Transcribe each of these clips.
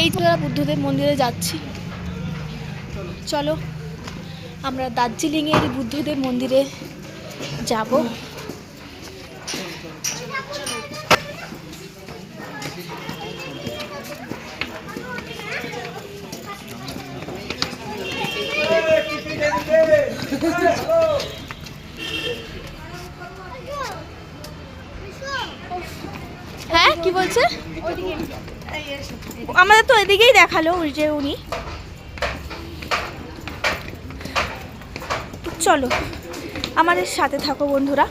এই তো আমরা বুদ্ধদেব মন্দিরে যাচ্ছি। চলো আমরা দার্জিলিংয়ের বুদ্ধদেব মন্দিরে যাব। হ্যাঁ কি বলছে? আমাদের তো এদিকেই দেখালো ওই যে উনি। চলো আমাদের সাথে থাকো বন্ধুরা।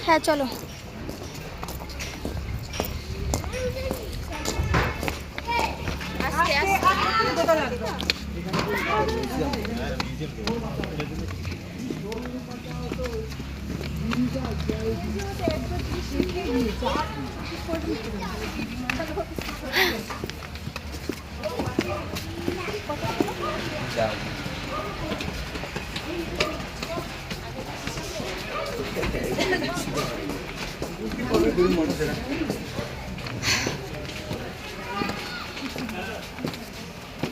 হ্যাঁ চলো।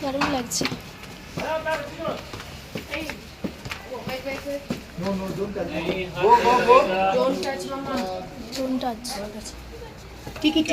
দারুণ লাগছে। Don't touch. Take it.